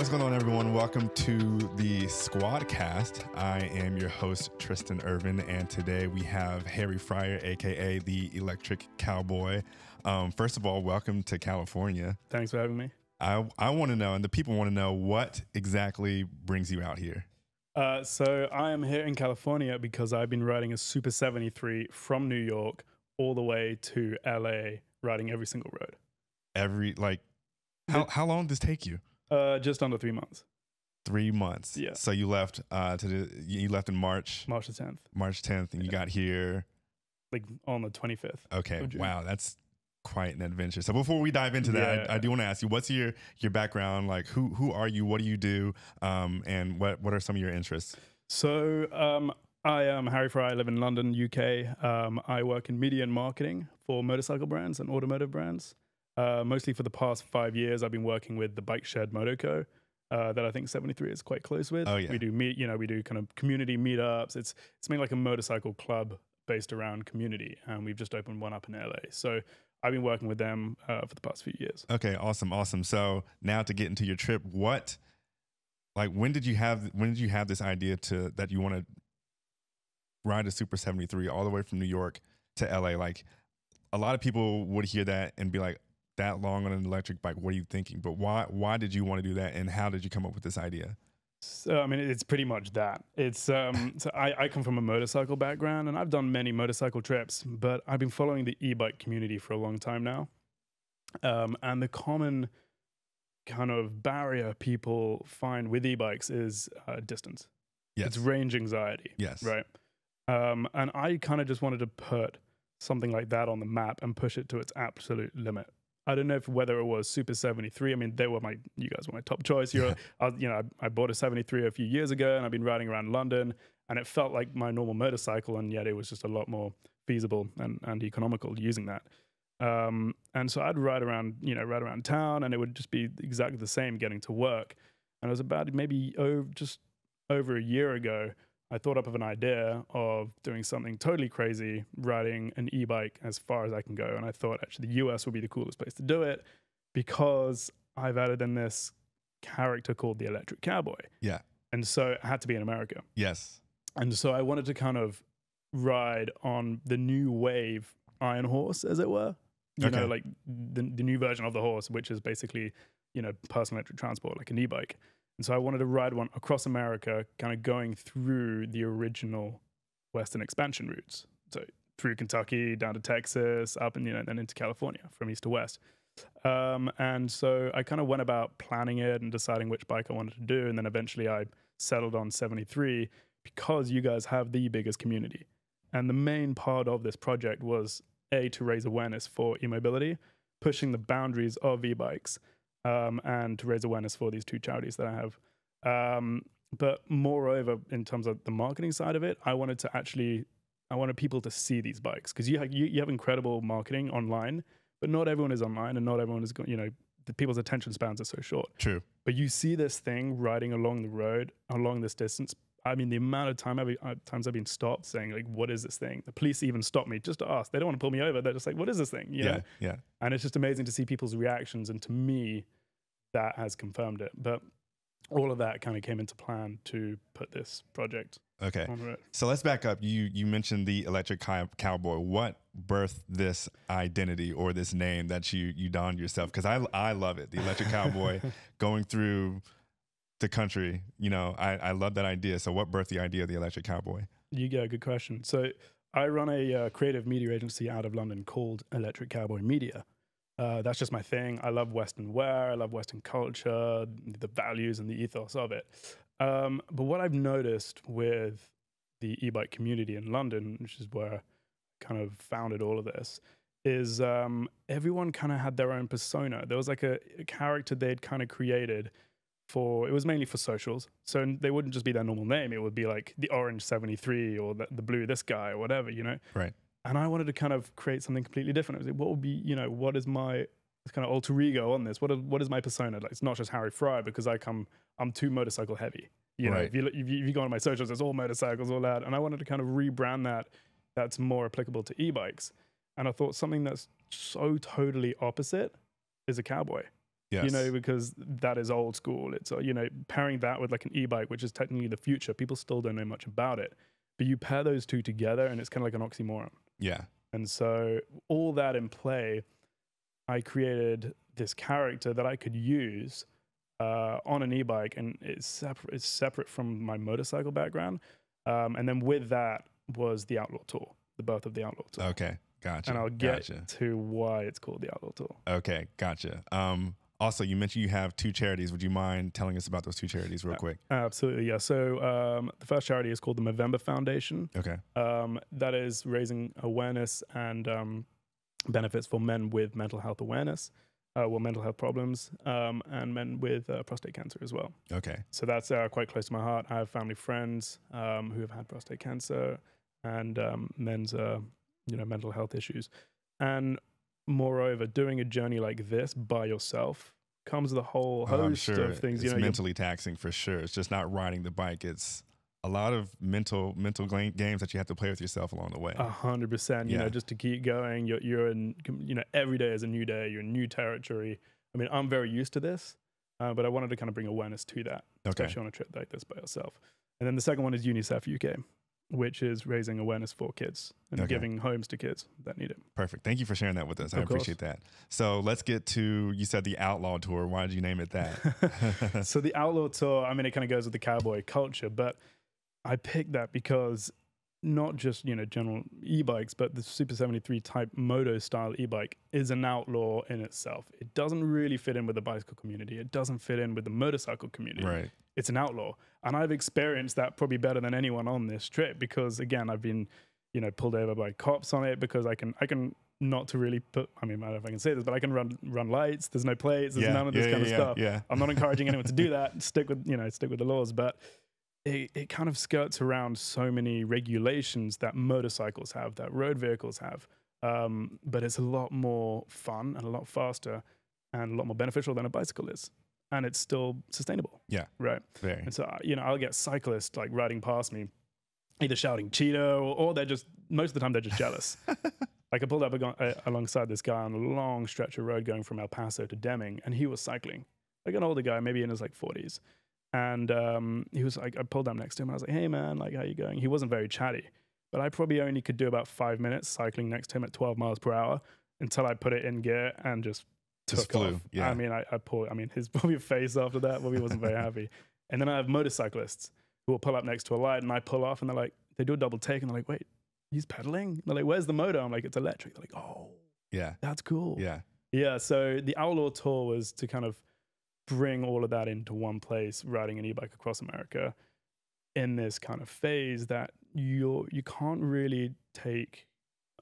what's going on, everyone? Welcome to the SquadCast. I am your host, Tristan Irvin, and today we have Harry Fryer, aka the Electric Cowboy. First of all, welcome to California. Thanks for having me. I want to know, and the people want to know, what exactly brings you out here? So I am here in California because I've been riding a Super 73 from New York all the way to LA, riding every single road. How long did this take you? Just under 3 months. 3 months. Yeah. So you left you left in March March the 10th. March 10th, and you got here like on the 25th. Okay. Wow, that's quite an adventure. So before we dive into that, I do want to ask you, what's your background? Like, who are you? What do you do? And what are some of your interests? So I am Harry Fryer. I live in London, UK. I work in media and marketing for motorcycle brands and automotive brands. Mostly for the past 5 years, I've been working with the Bike Shed Motoco that I think 73 is quite close with. Oh, yeah. We do kind of community meetups. It's mainly like a motorcycle club based around community, and we've just opened one up in LA. So I've been working with them for the past few years. Okay, awesome. So now to get into your trip, when did you have this idea that you want to ride a Super 73 all the way from New York to LA? Like, a lot of people would hear that and be like, that long on an electric bike, what are you thinking? But why did you want to do that, and how did you come up with this idea? So, I mean, it's pretty much that. It's so I come from a motorcycle background, and I've done many motorcycle trips, but I've been following the e-bike community for a long time now. And the common kind of barrier people find with e-bikes is distance. Yes. It's range anxiety. Yes. Right. And I kind of just wanted to put something like that on the map and push it to its absolute limit. I don't know whether it was Super 73. I mean, you guys were my top choice. I bought a 73 a few years ago, and I've been riding around London, and it felt like my normal motorcycle, and yet it was just a lot more feasible and economical using that. And so I'd ride around town, and it would just be exactly the same getting to work. And it was about maybe just over a year ago, I thought up of an idea of doing something totally crazy, riding an e-bike as far as I can go. And I thought actually the US would be the coolest place to do it because I've added in this character called the Electric Cowboy. Yeah. And so it had to be in America. Yes. And so I wanted to kind of ride on the new wave Iron Horse, as it were. You know, like the new version of the horse, which is basically, personal electric transport, like an e-bike. And so I wanted to ride one across America, kind of going through the original Western expansion routes. So through Kentucky, down to Texas, up and then into California from east to west. And so I kind of went about planning it and deciding which bike I wanted to do. And then eventually I settled on 73 because you guys have the biggest community. And the main part of this project was to raise awareness for e-mobility, pushing the boundaries of e-bikes. And to raise awareness for these two charities that I have. But moreover, in terms of the marketing side of it, I wanted people to see these bikes because you have incredible marketing online, but not everyone is online and not everyone is, the people's attention spans are so short. True. But you see this thing riding along the road, along this distance. I mean, the amount of times I've been stopped saying, like, what is this thing? The police even stop me just to ask. They don't want to pull me over. They're just like, what is this thing? You know? Yeah. And it's just amazing to see people's reactions. And to me, that has confirmed it. But all of that kind of came into plan to put this project on the road. So let's back up. You mentioned the Electric Cowboy. What birthed this identity or this name that you donned yourself? Because I love it. The Electric Cowboy going through the country, I love that idea. So what birthed the idea of the Electric Cowboy? Yeah, good question. So I run a creative media agency out of London called Electric Cowboy Media. That's just my thing. I love Western wear. I love Western culture, the values and the ethos of it. But what I've noticed with the e-bike community in London, which is where I kind of founded all of this, is everyone kind of had their own persona. There was like a character they'd kind of created it was mainly for socials. So they wouldn't just be their normal name. It would be like the orange 73 or the blue this guy or whatever, Right. And I wanted to kind of create something completely different. I was like, what would be, what is my kind of alter ego on this? What is my persona? Like, it's not just Harry Fryer because I'm too motorcycle heavy. If you go on my socials, it's all motorcycles, all that. And I wanted to kind of rebrand that's more applicable to e-bikes. And I thought something that's so totally opposite is a cowboy. Yes. You know, because that is old school. It's, you know, pairing that with like an e-bike, which is technically the future. People still don't know much about it, but you pair those two together and it's kind of like an oxymoron. Yeah. And so all that in play, I created this character that I could use on an e-bike, and it's separate from my motorcycle background. And then with that was the Outlaw Tour, the birth of the Outlaw Tour. Okay. Gotcha. And I'll get to why it's called the Outlaw Tour. Okay. Gotcha. Also, you mentioned you have 2 charities. Would you mind telling us about those 2 charities real quick? Absolutely, yeah. So the first charity is called the Movember Foundation. Okay. That is raising awareness and benefits for men with mental health awareness, mental health problems, and men with prostate cancer as well. Okay. So that's quite close to my heart. I have family friends who have had prostate cancer and men's mental health issues. And moreover, doing a journey like this by yourself comes with a whole host of things. It's mentally taxing for sure. It's just not riding the bike. It's a lot of mental games that you have to play with yourself along the way. 100%. You know, just to keep going. You're in, you know, every day is a new day. You're in new territory. I mean, I'm very used to this, but I wanted to kind of bring awareness to that, especially on a trip like this by yourself. And then the second one is UNICEF UK, which is raising awareness for kids and giving homes to kids that need it. Perfect. Thank you for sharing that with us. I appreciate that. So let's get to, you said the Outlaw Tour. Why did you name it that? So the Outlaw Tour, I mean, it kind of goes with the cowboy culture, but I picked that because not just, you know, general e-bikes, but the Super 73 type moto style e-bike is an outlaw in itself. It doesn't really fit in with the bicycle community. It doesn't fit in with the motorcycle community. Right. It's an outlaw. And I've experienced that probably better than anyone on this trip because, again, I've been, you know, pulled over by cops on it because I can not to really put, I mean, I don't know if I can say this, but I can run lights. There's no plates. There's none of this kind of stuff. Yeah. I'm not encouraging anyone to do that. Stick with the laws. But it kind of skirts around so many regulations that motorcycles have, that road vehicles have. But it's a lot more fun and a lot faster and a lot more beneficial than a bicycle is. And it's still sustainable. Yeah. Right. Very. And so, you know, I'll get cyclists like riding past me, either shouting Cheeto or they're just, most of the time, they're just jealous. Like I pulled up alongside this guy on a long stretch of road going from El Paso to Deming, and he was cycling. Like an older guy, maybe in his like 40s. And he was like, I pulled up next to him and I was like, hey man, like, how you going? He wasn't very chatty, but I probably only could do about 5 minutes cycling next to him at 12 miles per hour until I put it in gear and just took off. Yeah. I mean, his probably face after that probably wasn't very happy. And then I have motorcyclists who will pull up next to a light and I pull off and they're like, they do a double take and they're like, wait, he's pedaling? They're like, where's the motor? I'm like, it's electric. They're like, oh, yeah, that's cool. Yeah. Yeah. So the Outlaw Tour was to kind of bring all of that into one place, riding an e-bike across America in this kind of phase that you can't really take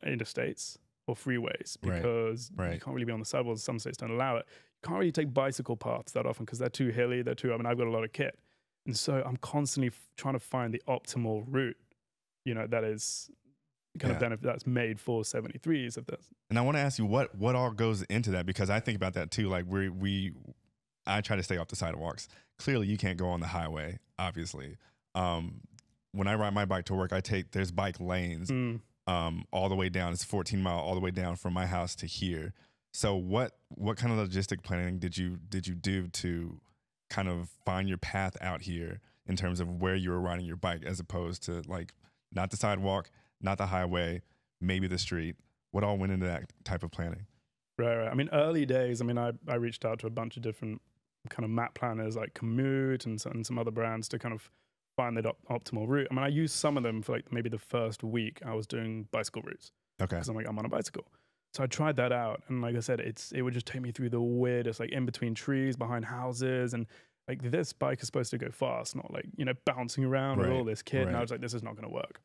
interstates or freeways because you can't really be on the sidewalks. Some states don't allow it. You can't really take bicycle paths that often because they're too hilly. I mean, I've got a lot of kit. And so I'm constantly trying to find the optimal route, you know, that is kind of benefit that's made for 73s of this. And I want to ask you what all goes into that, because I think about that too. Like I try to stay off the sidewalks. Clearly you can't go on the highway, obviously. When I ride my bike to work, there's bike lanes all the way down. It's 14 mile all the way down from my house to here. So what kind of logistic planning did you do to kind of find your path out here in terms of where you were riding your bike, as opposed to like not the sidewalk, not the highway, maybe the street? What all went into that type of planning? Right. I mean, early days, I mean, I reached out to a bunch of different kind of map planners like Komoot and some other brands to kind of find the optimal route. I mean, I used some of them for like maybe the first week I was doing bicycle routes. Okay. Because I'm like, I'm on a bicycle. So I tried that out. And like I said, it would just take me through the weirdest, like in between trees, behind houses. And like this bike is supposed to go fast, not like, you know, bouncing around with all this kit. And I was like, this is not going to work.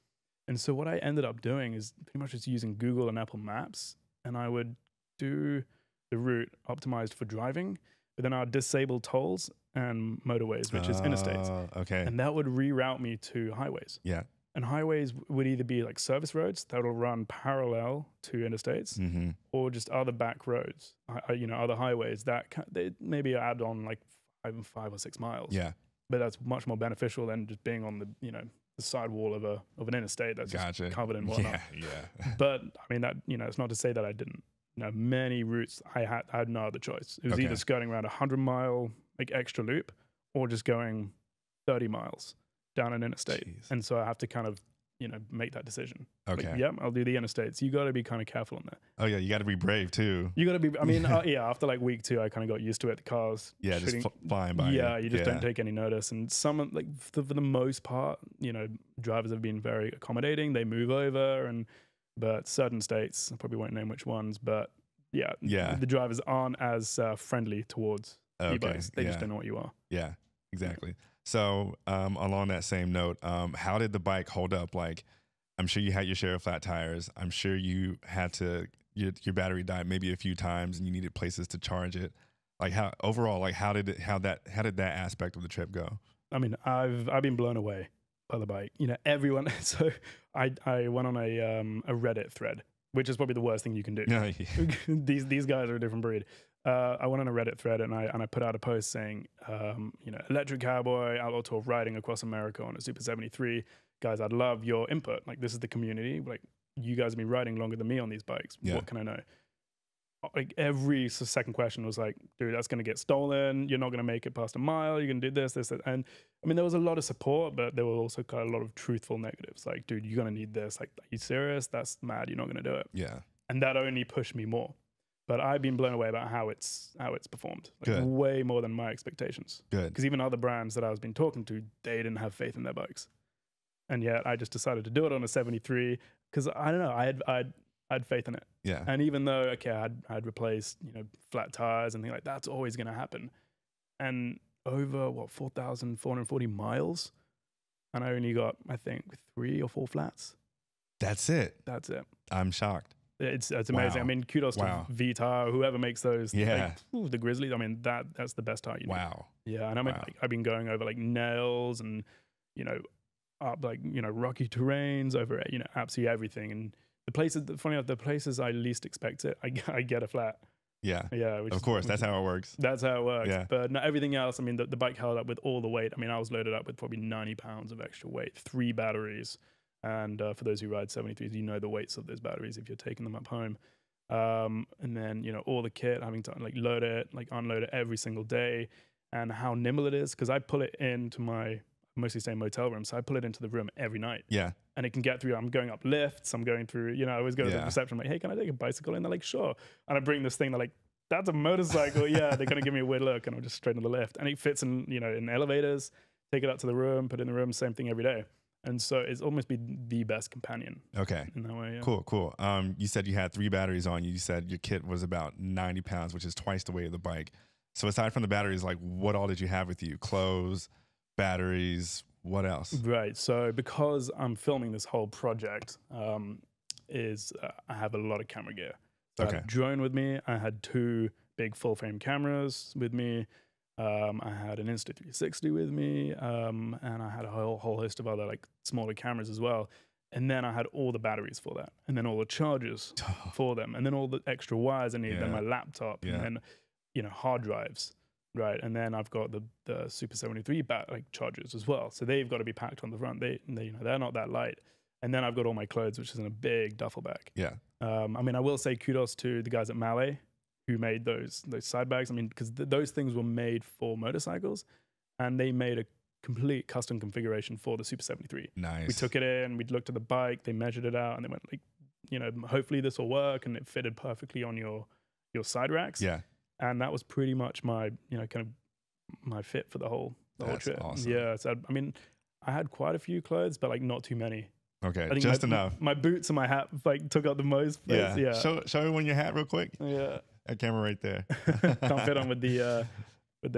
And so what I ended up doing is pretty much just using Google and Apple Maps. And I would do the route optimized for driving, but then I'd disable tolls and motorways, which is interstates. Okay. And that would reroute me to highways. Yeah. And highways would either be like service roads that will run parallel to interstates, or just other back roads, you know, other highways that they maybe add on like 5 or 6 miles. Yeah. But that's much more beneficial than just being on the, you know, the sidewall of an interstate that's just covered in whatnot. Yeah. But I mean, that, you know, it's not to say that I didn't many routes. I had no other choice. It was either skirting around 100-mile like extra loop, or just going 30 miles down an interstate. Jeez. And so I have to kind of make that decision. Okay. Like, I'll do the interstates. You got to be kind of careful on that. Oh yeah, you got to be brave too. You got to be. I mean, after like week 2, I kind of got used to it. The cars, just flying by. Yeah, you just don't take any notice. And some like for the most part, drivers have been very accommodating. They move over, but certain states, I probably won't name which ones, but the drivers aren't as friendly towards e-bikes. They just don't know what you are. Yeah, exactly. So along that same note, how did the bike hold up? Like, I'm sure you had your share of flat tires. I'm sure you had to, your battery died maybe a few times and you needed places to charge it. Like how did that aspect of the trip go? I mean, I've been blown away by the bike. Everyone. So I went on a Reddit thread, which is probably the worst thing you can do. Yeah. These guys are a different breed. I went on a Reddit thread and I put out a post saying, Electric Cowboy, outlaw tour riding across America on a Super 73. Guys, I'd love your input. Like, this is the community. Like, you guys have been riding longer than me on these bikes. Yeah. What can I know? Like, every second question was like, dude, that's going to get stolen. You're not going to make it past a mile. You're going to do this. And I mean, there was a lot of support, but there were also kind of a lot of truthful negatives. Like, dude, you're going to need this. Like, are you serious? That's mad. You're not going to do it. Yeah. And that only pushed me more. But I've been blown away about how it's performed. Like, way more than my expectations. Good. Because even other brands that I was been talking to, they didn't have faith in their bikes. And yet I just decided to do it on a 73 because I don't know, I had faith in it. Yeah. And even though I'd replaced flat tires and things like that's always going to happen. And over 4,440 miles, and I only got I think 3 or 4 flats. That's it. I'm shocked. It's amazing. Wow. I mean, kudos to Vitar, whoever makes those. Yeah. Like, the Grizzlies. I mean, that's the best tire. Wow. Yeah, and I mean, like, I've been going over like nails and up like rocky terrains over absolutely everything. And the places, funny enough, the places I least expect it, I get a flat. Yeah. Yeah. Of course, that's how it works. That's how it works. Yeah. But no, everything else. I mean, the bike held up with all the weight. I mean, I was loaded up with probably 90 pounds of extra weight, 3 batteries. And for those who ride 73s, you know the weights of those batteries if you're taking them up home. And then, all the kit, having to like load it, like unload it every single day, and how nimble it is. Because I pull it into my mostly stay in motel room, so I pull it into the room every night. Yeah. And it can get through. I'm going up lifts. I'm going through, I always go to the reception, like, hey, can I take a bicycle? And they're like, sure. And I bring this thing, they're like, that's a motorcycle. Yeah. They're going to give me a weird look, and I'll just straight in the lift. And it fits in, in elevators, take it up to the room, put it in the room, same thing every day. And so it's almost been the best companion. Okay. In that way, yeah. Cool. You said you had 3 batteries on you. You said your kit was about 90 pounds, which is twice the weight of the bike. So aside from the batteries, like, what all did you have with you? Clothes, batteries, what else? Right. So because I'm filming this whole project, I have a lot of camera gear. So I had a drone with me. I had 2 big full frame cameras with me. I had an Insta360 with me, and I had a whole host of other like smaller cameras as well. And then I had all the batteries for that, and then all the chargers for them, and then all the extra wires I needed, and my laptop, and then hard drives, right? And then I've got the Super 73 chargers as well, so they've got to be packed on the front. They're not that light. And then I've got all my clothes, which is in a big duffel bag. Yeah. I mean, I will say kudos to the guys at Mallet who made those side bags. I mean, because those things were made for motorcycles, and they made a complete custom configuration for the Super 73. Nice. We took it in, we looked at the bike, they measured it out, and they went like, hopefully this will work, and it fitted perfectly on your side racks. Yeah. And that was pretty much my, kind of my fit for the whole trip. Awesome. Yeah. So I mean, I had quite a few clothes, but like not too many. Okay, just enough. My boots and my hat like took up the most space. Yeah. Show everyone your hat real quick. Yeah. That camera right there. Can't fit on with the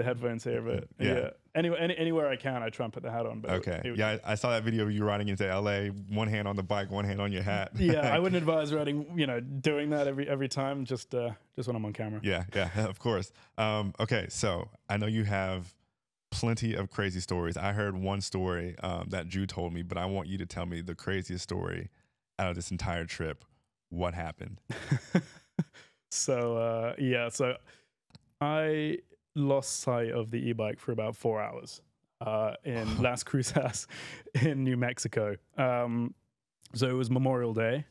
headphones here, but yeah. Anywhere I can, I try and put the hat on. But I saw that video of you riding into LA, one hand on the bike, one hand on your hat. Yeah, I wouldn't advise riding, doing that every time. Just when I'm on camera. Yeah, of course. Okay, so I know you have plenty of crazy stories. I heard one story that Drew told me, but I want you to tell me the craziest story out of this entire trip. What happened? So I lost sight of the e-bike for about 4 hours in Las Cruces in New Mexico. So it was Memorial Day.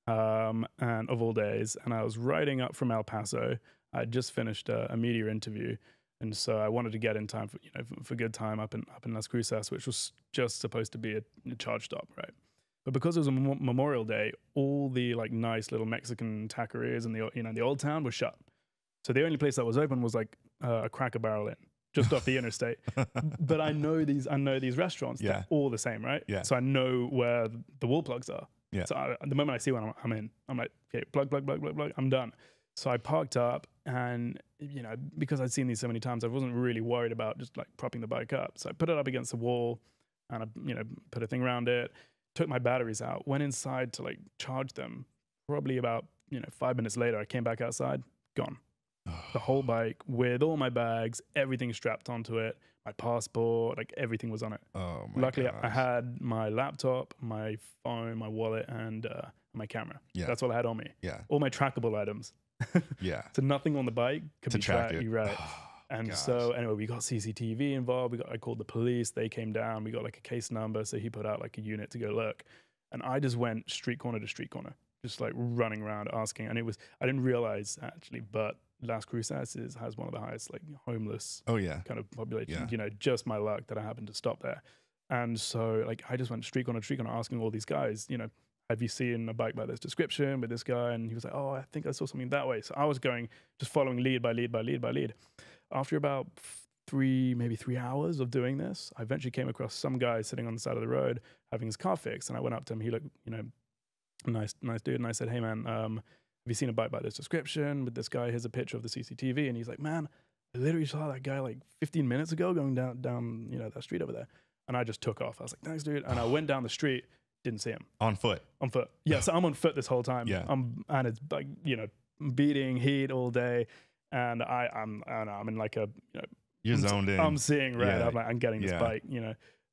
and of all days. And I was riding up from El Paso. I just finished a media interview, and so I wanted to get in time for good time up in Las Cruces, which was just supposed to be a charge stop, right? But because it was a Memorial Day, all the like nice little Mexican taquerias in the old town were shut. So the only place that was open was like a Cracker Barrel Inn, just off the interstate. But I know these restaurants. Yeah. They're all the same, right? Yeah. So I know where the wall plugs are. Yeah. So the moment I see one, I'm in. I'm like, okay, plug, I'm done. So I parked up, and because I'd seen these so many times, I wasn't really worried about just like propping the bike up. So I put it up against the wall, and I put a thing around it. Took my batteries out, went inside to like charge them. Probably about 5 minutes later, I came back outside, gone. The whole bike with all my bags, everything strapped onto it, my passport, like everything was on it. Oh my Luckily, gosh. I had my laptop, my phone, my wallet, and my camera. Yeah. That's all I had on me. Yeah. All my trackable items. Yeah. So nothing on the bike could be track tracked. it. Right. Oh, and gosh. so anyway, we got CCTV involved. I called the police. They came down. We got like a case number. So he put out like a unit to go look. And I just went street corner to street corner, just like running around asking. And I didn't realize actually, but Las Cruces has one of the highest like homeless kind of population. Yeah. Just my luck that I happened to stop there. And so like I just went street corner asking all these guys, have you seen a bike by this description with this guy? And he was like, oh, I think I saw something that way. So I was going, just following lead by lead. After about 3 hours of doing this, I eventually came across some guy sitting on the side of the road having his car fixed. And I went up to him. He looked, nice dude. And I said, hey man, have you seen a bike by this description with this guy? Here's a picture of the CCTV. And he's like, man, I literally saw that guy like 15 minutes ago going down that street over there. And I just took off. I was like, thanks, dude. And I went down the street, didn't see him. On foot. Yeah, so I'm on foot this whole time. Yeah. And it's like, beating heat all day. And I'm in like a, You're zoned in. I'm seeing red. Yeah. I'm getting this bike,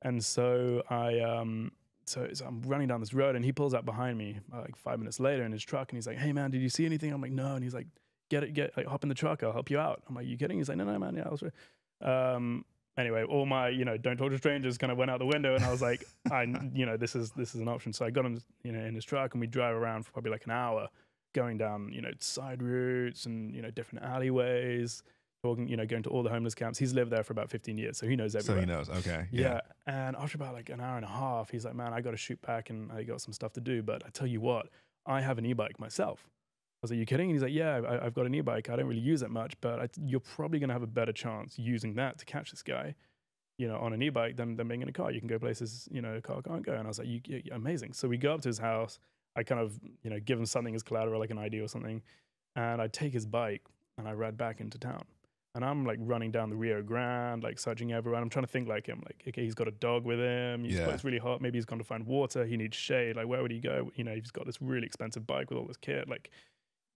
And so so I'm running down this road, and he pulls up behind me like 5 minutes later in his truck, and he's like, hey man, did you see anything? I'm like, no. And he's like, like hop in the truck, I'll help you out. I'm like, you kidding? He's like, no man, yeah, I was anyway, all my, don't talk to strangers kind of went out the window, and I was like, this is an option. So I got him, in his truck, and we drive around for probably like an hour, going down, side routes and, different alleyways, talking, going to all the homeless camps. He's lived there for about 15 years, so he knows everywhere. So he knows, okay. Yeah. And after about like an hour and a half, he's like, man, I got to shoot back, and I got some stuff to do. But I tell you what, I have an e-bike myself. I was like, you kidding? And he's like, yeah, I've got an e-bike. I don't really use it much, but you're probably going to have a better chance using that to catch this guy, on an e-bike than being in a car. You can go places, a car can't go. And I was like, amazing. So we go up to his house. I kind of, give him something as collateral, like an ID or something. And I take his bike, and I ride back into town. And I'm like running down the Rio Grande, like searching everywhere. I'm trying to think like him, like, okay, he's got a dog with him. It's really hot. Maybe he's gone to find water. He needs shade. Like, where would he go? He's got this really expensive bike with all this kit. Like,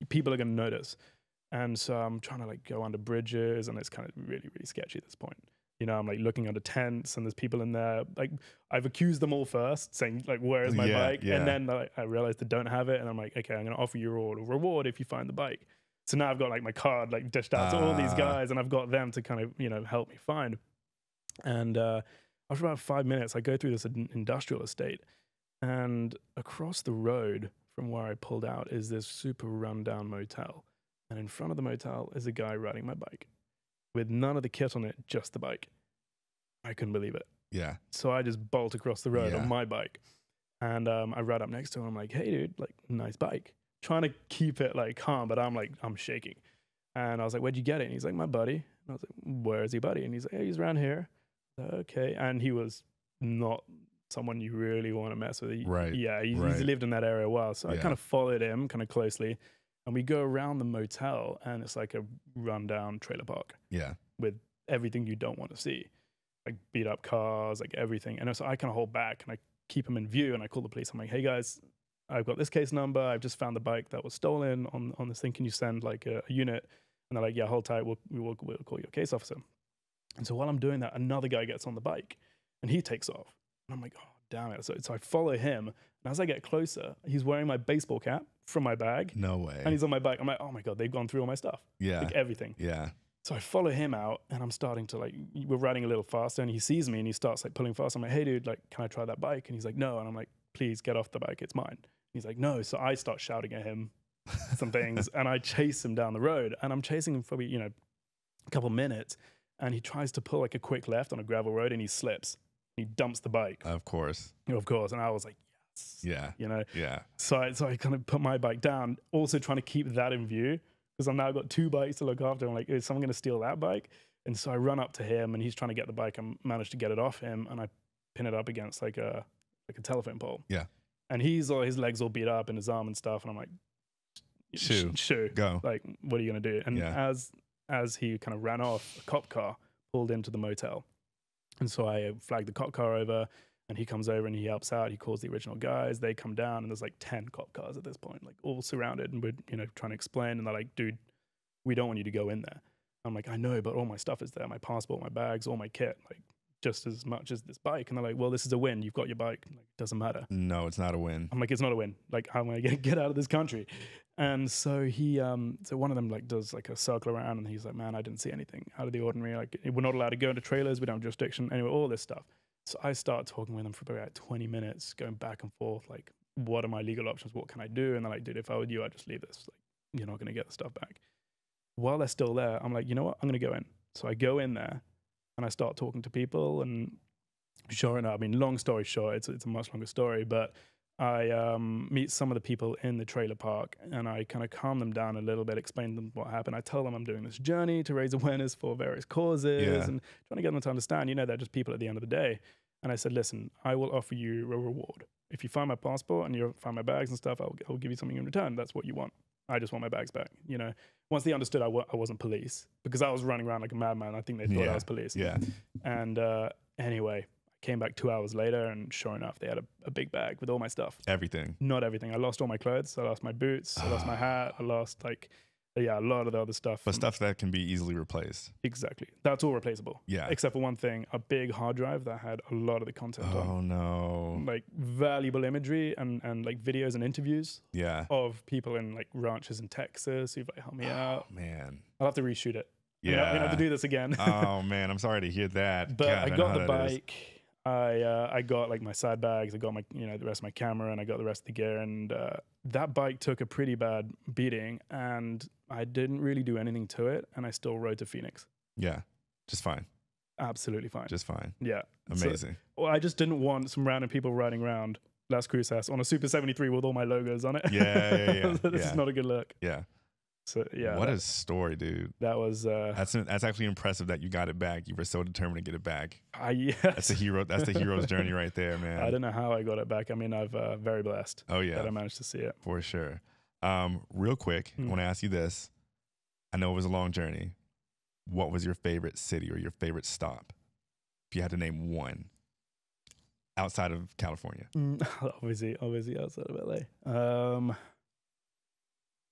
people are going to notice. And so I'm trying to like go under bridges, and it's kind of really, really sketchy at this point. I'm like looking under tents, and there's people in there. Like, I've accused them all first, saying like, where is my bike? Yeah. And then like, I realized they don't have it. And I'm like, okay, I'm going to offer you a reward if you find the bike. So now I've got like my card like dished out to all these guys, and I've got them to kind of, help me find. And after about 5 minutes, I go through this industrial estate, and across the road from where I pulled out is this super rundown motel. And in front of the motel is a guy riding my bike with none of the kit on it, just the bike. I couldn't believe it. Yeah. So I just bolt across the road on my bike. And I ride up next to him. I'm like, hey, dude, like, nice bike. Trying to keep it like calm, but I'm shaking. And I was like, where'd you get it? And he's like, my buddy. And I was like, where is he, buddy? And he's like, hey, he's around here. Okay. And he was not someone you really want to mess with. Right. Yeah, he's lived in that area a while. So I kind of followed him kind of closely. And we go around the motel, and it's like a rundown trailer park. Yeah. With everything you don't want to see. Like beat up cars, like everything. And so I kind of hold back, and I keep him in view, and I call the police. I'm like, hey guys, I've got this case number. I've just found the bike that was stolen on this thing. Can you send like a unit? And they're like, yeah, hold tight. We'll call your case officer. And so while I'm doing that, another guy gets on the bike, and he takes off. And I'm like, oh, damn it. So I follow him. And as I get closer, he's wearing my baseball cap from my bag. No way. And he's on my bike. I'm like, oh my God, they've gone through all my stuff. Yeah. Like everything. Yeah. So I follow him out, and I'm starting to like, we're riding a little faster, and he sees me, and he starts like pulling fast. I'm like, hey dude, like, can I try that bike? And he's like, no. And I'm like, please get off the bike. It's mine. He's like, no. So I start shouting at him some things and I chase him down the road, and I'm chasing him for, a couple minutes, and he tries to pull like a quick left on a gravel road and he slips. He dumps the bike. Of course. Of course. And I was like, yes. Yeah. Yeah. So I kind of put my bike down, also trying to keep that in view, because I've now got 2 bikes to look after. I'm like, is someone going to steal that bike? And so I run up to him and he's trying to get the bike. I managed to get it off him and I pin it up against like a telephone pole. Yeah. And his legs all beat up in his arm and stuff. And I'm like, shoo, go. Like, what are you going to do? And as he kind of ran off, a cop car pulled into the motel. And so I flagged the cop car over, and he comes over and he helps out. He calls the original guys. They come down, and there's like 10 cop cars at this point, like all surrounded. And we're, trying to explain. And they're like, dude, we don't want you to go in there. I'm like, I know, but all my stuff is there. My passport, my bags, all my kit, like just as much as this bike. And they're like, well, this is a win. You've got your bike. Like, it doesn't matter. No, it's not a win. I'm like, it's not a win. Like, how am I going to get out of this country? And so he, so one of them like does like a circle around, and he's like, man, I didn't see anything out of the ordinary. Like, we're not allowed to go into trailers. We don't have jurisdiction. Anyway, all this stuff. So I start talking with them for about 20 minutes, going back and forth. Like, what are my legal options? What can I do? And they're like, dude, if I were you, I'd just leave this. Like, you're not going to get the stuff back. While they're still there, I'm like, you know what? I'm going to go in. So I go in there and I start talking to people, and sure enough, I mean, long story short, it's a much longer story, but I meet some of the people in the trailer park, and I kind of calm them down a little bit, explain to them what happened. I tell them I'm doing this journey to raise awareness for various causes and trying to get them to understand, they're just people at the end of the day. And I said, listen, I will offer you a reward. If you find my passport and you find my bags and stuff, I'll give you something in return. That's what you want. I just want my bags back. Once they understood I wasn't police, because I was running around like a madman, I think they thought I was police. Yeah. And anyway, I came back 2 hours later, and sure enough, they had a big bag with all my stuff. Everything. Not everything. I lost all my clothes. I lost my boots. I lost my hat. I lost a lot of the other stuff. But stuff that can be easily replaced. Exactly. That's all replaceable. Yeah. Except for one thing, a big hard drive that had a lot of the content on. Oh, no. Like valuable imagery and like videos and interviews of people in like ranches in Texas who've like helped me out. Oh, man. I'll have to reshoot it. Yeah. I'm gonna have to do this again. Oh, man. I'm sorry to hear that. But God, I got the bike. Is. I got like my side bags. I got my, the rest of my camera, and I got the rest of the gear. And that bike took a pretty bad beating, and I didn't really do anything to it. And I still rode to Phoenix. Yeah. Just fine. Absolutely fine. Just fine. Yeah. Amazing. So, I just didn't want some random people riding around Las Cruces on a Super 73 with all my logos on it. Yeah. This is not a good look. Yeah. So yeah. What a story, dude. That was that's actually impressive that you got it back. You were so determined to get it back. Yes. That's the hero's journey right there, man. I don't know how I got it back. I mean, I've very blessed. Oh yeah. That I managed to see it. For sure. Real quick, I want to ask you this. I know it was a long journey. What was your favorite city or your favorite stop? If you had to name one outside of California. Obviously outside of LA.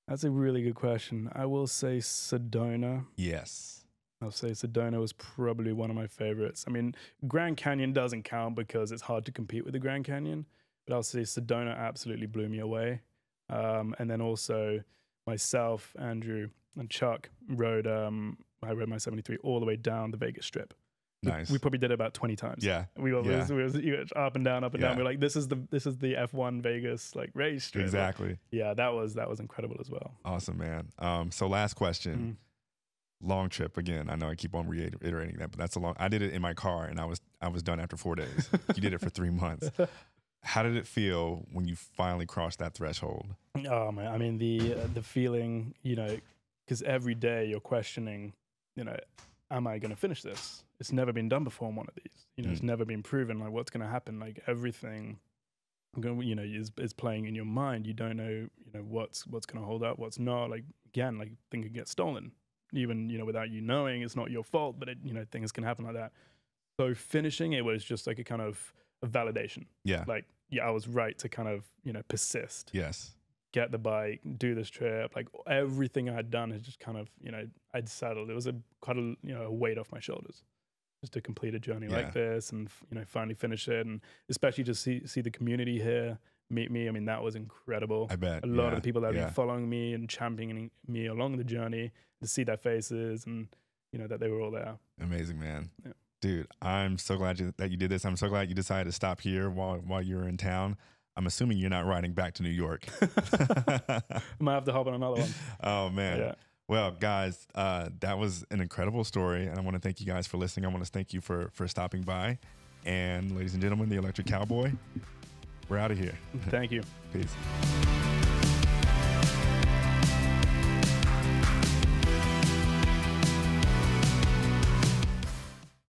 That's a really good question. I will say Sedona. Yes. I'll say Sedona was probably one of my favorites. I mean, Grand Canyon doesn't count because it's hard to compete with the Grand Canyon, but I'll say Sedona absolutely blew me away. And then also myself, Andrew, and Chuck rode, I rode my 73 all the way down the Vegas Strip. Nice. We probably did it about 20 times. Yeah. We were up and down. We're like, this is the F1 Vegas like race strip. Exactly. Yeah, that was incredible as well. Awesome, man. So last question. Long trip again. I know I keep on reiterating that, but that's a long. I did it in my car, and I was done after 4 days. You did it for 3 months. How did it feel when you finally crossed that threshold? Oh man, I mean the feeling, because every day you're questioning, am I going to finish this? It's never been done before on one of these. It's never been proven. Like, what's going to happen? Like, everything, is playing in your mind. You don't know, what's going to hold up, what's not. Like, again, like, things can get stolen, even, without you knowing. It's not your fault, but things can happen like that. So finishing it was just like a kind of a validation. Yeah. Like, yeah, I was right to kind of, persist. Yes. Get the bike, do this trip. Like, everything I had done has just kind of, I'd settled. It was quite a weight off my shoulders just to complete a journey like this and, finally finish it. And especially to see the community here meet me. I mean, that was incredible. I bet. A lot of the people that have been following me and championing me along the journey, to see their faces and, that they were all there. Amazing, man. Yeah. Dude, I'm so glad that you did this. I'm so glad you decided to stop here while you were in town. I'm assuming you're not riding back to New York. Might have to hop on another one. Oh man. Yeah. Well, guys, that was an incredible story, and I want to thank you guys for listening. I want to thank you for stopping by. And ladies and gentlemen, the Electric Cowboy, we're out of here. Thank you. Peace.